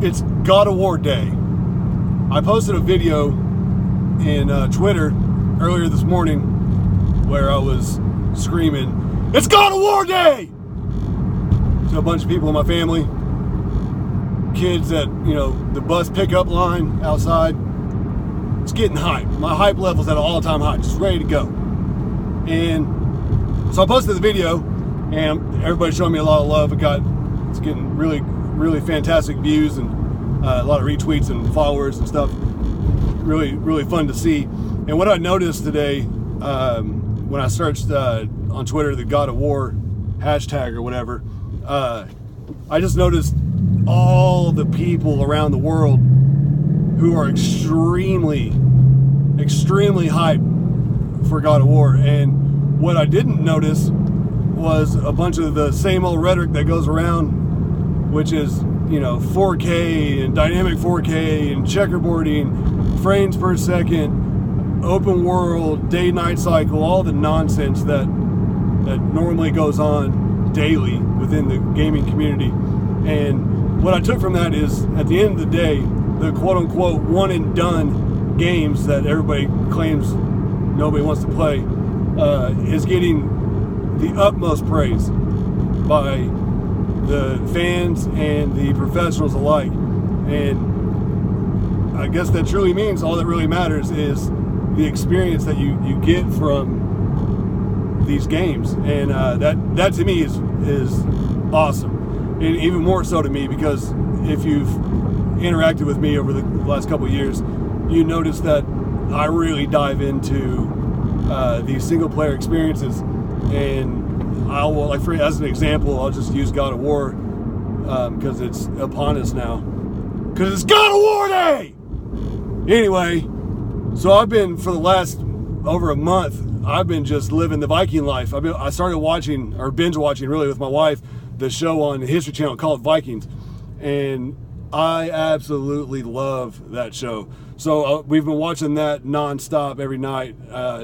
It's God of War Day. I posted a video in Twitter earlier this morning where I was screaming, "It's God of War Day!" to a bunch of people in my family, kids at, the bus pickup line outside. It's getting hype. My hype level's at an all-time high, just ready to go. And so I posted the video, and everybody's showing me a lot of love. It's getting really, really fantastic views and a lot of retweets and followers and stuff. Really, really fun to see. And what I noticed today, when I searched on Twitter the God of War hashtag or whatever, I just noticed all the people around the world who are extremely, extremely hyped for God of War. And what I didn't notice was a bunch of the same old rhetoric that goes around, which is, 4K and dynamic 4K and checkerboarding, frames per second, open world, day-night cycle, all the nonsense that normally goes on daily within the gaming community. And what I took from that is, at the end of the day, the quote-unquote one-and-done games that everybody claims nobody wants to play is getting the utmost praise by the fans and the professionals alike. And I guess that truly means all that really matters is the experience that you get from these games. And that to me is awesome. And even more so to me, because if you've interacted with me over the last couple of years, you notice that I really dive into these single player experiences. And I will, as an example, I'll just use God of War because it's upon us now. Because it's God of War Day! Anyway, so I've been, for the last over a month, I've been just living the Viking life. I started watching, or binge watching really with my wife, the show on the History Channel called Vikings. And I absolutely love that show. So we've been watching that nonstop every night.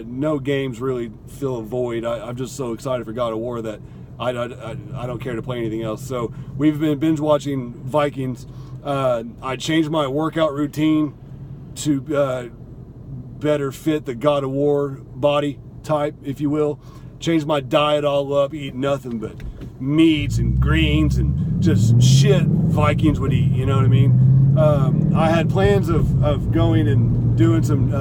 No games really fill a void. I'm just so excited for God of War that I don't care to play anything else. So we've been binge watching Vikings. I changed my workout routine to better fit the God of War body type, if you will. Changed my diet all up, eat nothing but meats and greens and just shit Vikings would eat, you know what I mean? I had plans of going and doing some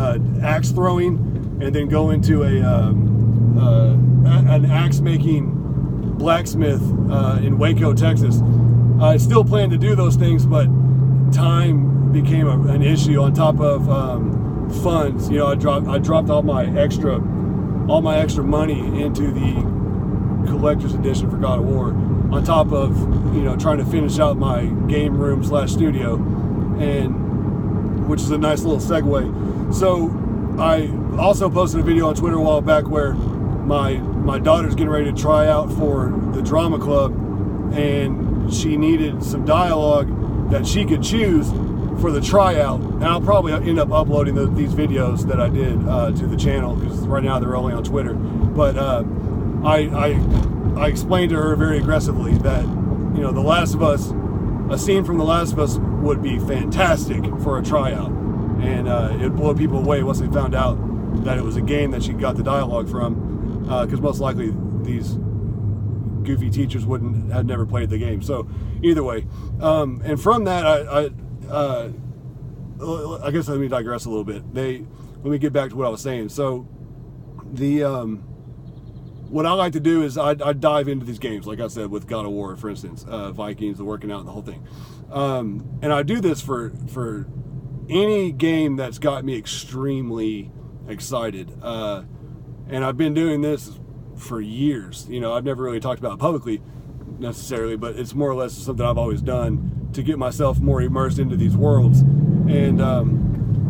axe throwing and then going to an axe making blacksmith in Waco, Texas. I still plan to do those things, but time became an issue on top of funds. I dropped all my extra money into the collector's edition for God of War, on top of trying to finish out my game room / studio, and which is a nice little segue. So I also posted a video on Twitter a while back where my daughter's getting ready to try out for the drama club, and she needed some dialogue that she could choose for the tryout. And I'll probably end up uploading these videos that I did to the channel, because right now they're only on Twitter. But I explained to her very aggressively that The Last of Us, a scene from The Last of Us would be fantastic for a tryout, and it'd blow people away once they found out that it was a game that she got the dialogue from, because most likely these goofy teachers had never played the game. So either way, and from that I guess let me digress a little bit. Let me get back to what I was saying. So what I like to do is I dive into these games, like I said, with God of War, for instance, Vikings, the working out, and the whole thing. And I do this for any game that's got me extremely excited. And I've been doing this for years. I've never really talked about it publicly necessarily, but it's more or less something I've always done to get myself more immersed into these worlds. And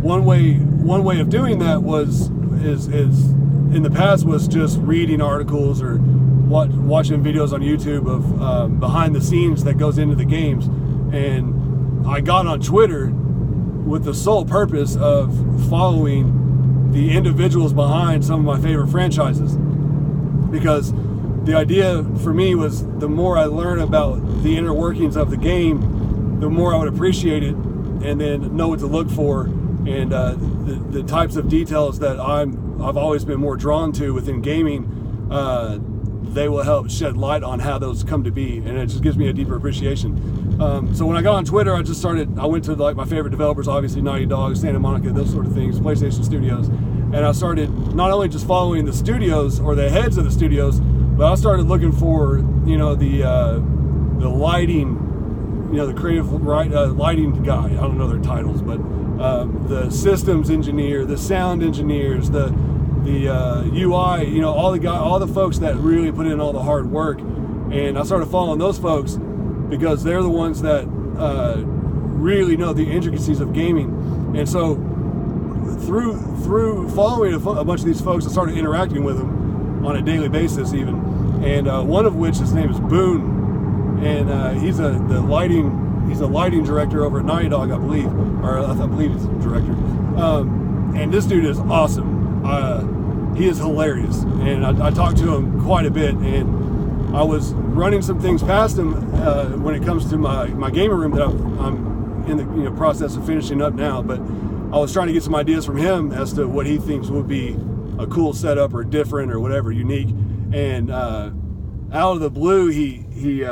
one way of doing that is in the past was just reading articles or watching videos on YouTube of behind the scenes that goes into the games. And I got on Twitter with the sole purpose of following the individuals behind some of my favorite franchises, because the idea for me was, the more I learn about the inner workings of the game, the more I would appreciate it, and then know what to look for, and the types of details that I've always been more drawn to within gaming. They will help shed light on how those come to be, and it just gives me a deeper appreciation. So when I got on Twitter, I went to like my favorite developers, obviously Naughty Dog, Santa Monica, those sort of things, PlayStation Studios, and I started not only just following the studios or the heads of the studios, but I started looking for, the lighting, the creative lighting guy. I don't know their titles, but the systems engineer, the sound engineers, the UI, all the folks that really put in all the hard work. And I started following those folks because they're the ones that really know the intricacies of gaming. And so through following a bunch of these folks, I started interacting with them on a daily basis even. And one of which, his name is Boon, and he's a lighting director over at Naughty Dog, I believe, or I believe he's the director. And this dude is awesome. He is hilarious, and I talked to him quite a bit, and I was running some things past him when it comes to my gamer room that I'm in the process of finishing up now, but I was trying to get some ideas from him as to what he thinks would be a cool setup or different or whatever, unique. And out of the blue, he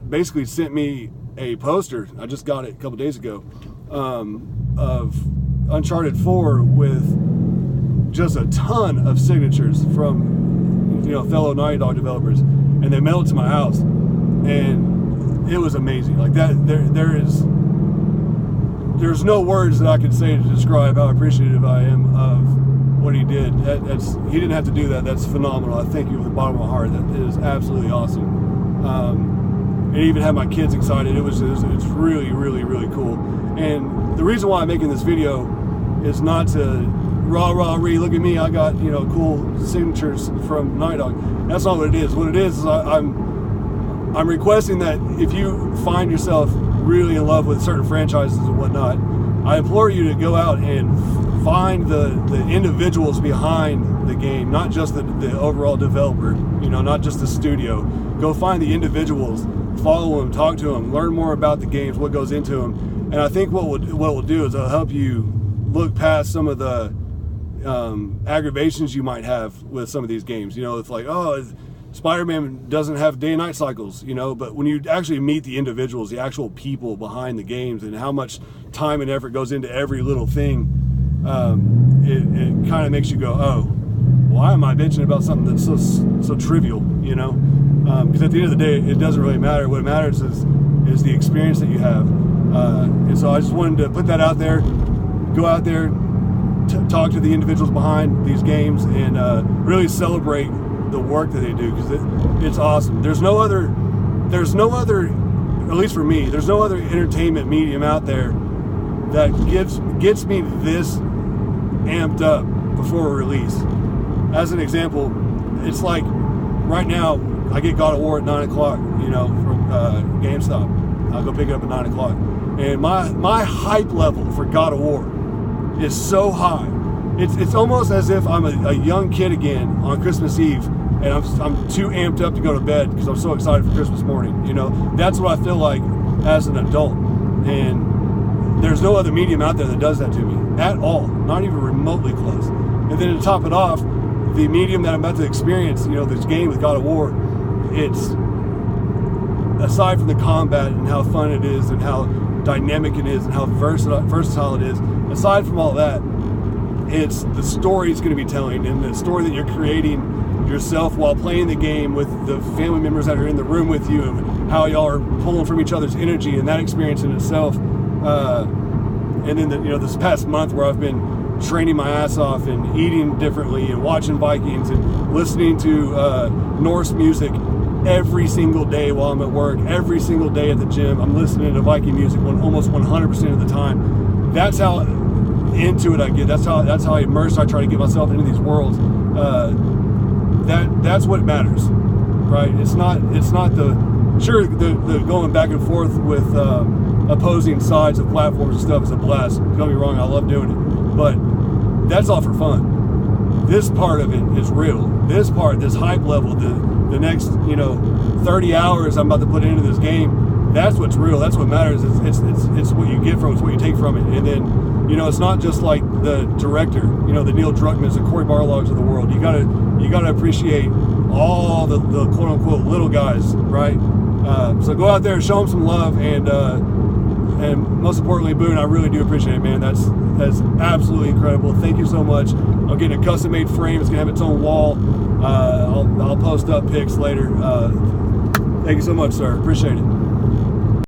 basically sent me a poster. I just got it a couple days ago of Uncharted 4 with just a ton of signatures from fellow Naughty Dog developers, and they mailed it to my house, and it was amazing. Like that, there's no words that I could say to describe how appreciative I am of what he did. He didn't have to do that. That's phenomenal. I thank you from the bottom of my heart. That is absolutely awesome. It even had my kids excited. It's really, really, really cool. And the reason why I'm making this video is not to rah-rah-ree, look at me, I got, cool signatures from Naughty Dog. That's not what it is. What it is I'm requesting that if you find yourself really in love with certain franchises and whatnot, I implore you to go out and find the individuals behind the game, not just the overall developer, not just the studio. Go find the individuals, follow them, talk to them, learn more about the games, what goes into them. And I think what we'll do is it'll help you look past some of the aggravations you might have with some of these games. It's like, Spider-Man doesn't have day and night cycles, but when you actually meet the individuals, the actual people behind the games, and how much time and effort goes into every little thing, it kind of makes you go, oh, why am I bitching about something that's so trivial, because at the end of the day, it doesn't really matter. What matters is the experience that you have. And so I just wanted to put that out there, go out there, talk to the individuals behind these games, and really celebrate the work that they do, because it's awesome. There's no other, at least for me, there's no other entertainment medium out there that gets me this amped up before a release. As an example, it's like right now I get God of War at 9 o'clock, from GameStop. I'll go pick it up at 9 o'clock, and my hype level for God of War is so high. It's almost as if I'm a young kid again on Christmas Eve, and I'm too amped up to go to bed because I'm so excited for Christmas morning. That's what I feel like as an adult, and there's no other medium out there that does that to me at all, not even remotely close. And then to top it off, the medium that I'm about to experience, this game with God of War, it's, aside from the combat and how fun it is and how dynamic it is and how versatile it is, aside from all that, it's the story it's going to be telling, and the story that you're creating yourself while playing the game with the family members that are in the room with you, and how y'all are pulling from each other's energy, and that experience in itself. And then this past month where I've been training my ass off and eating differently and watching Vikings and listening to Norse music every single day while I'm at work, every single day at the gym, I'm listening to Viking music almost 100% of the time. That's how into it I get. That's how immersed I try to get myself into these worlds. That's what matters, right? It's not the going back and forth with opposing sides of platforms and stuff is a blast. Don't get me wrong, I love doing it, but that's all for fun. This part of it is real. This hype level, the next 30 hours I'm about to put into this game, that's what's real. That's what matters. It's what you get from it. It's what you take from it. And then, it's not just like the director, the Neil Druckmanns and Corey Barlogs of the world. You gotta appreciate all the quote unquote little guys, right? So go out there and show them some love, and most importantly, Boon, I really do appreciate it, man. That's absolutely incredible. Thank you so much. I'm getting a custom made frame. It's gonna have its own wall. I'll post up pics later. Thank you so much, sir. Appreciate it.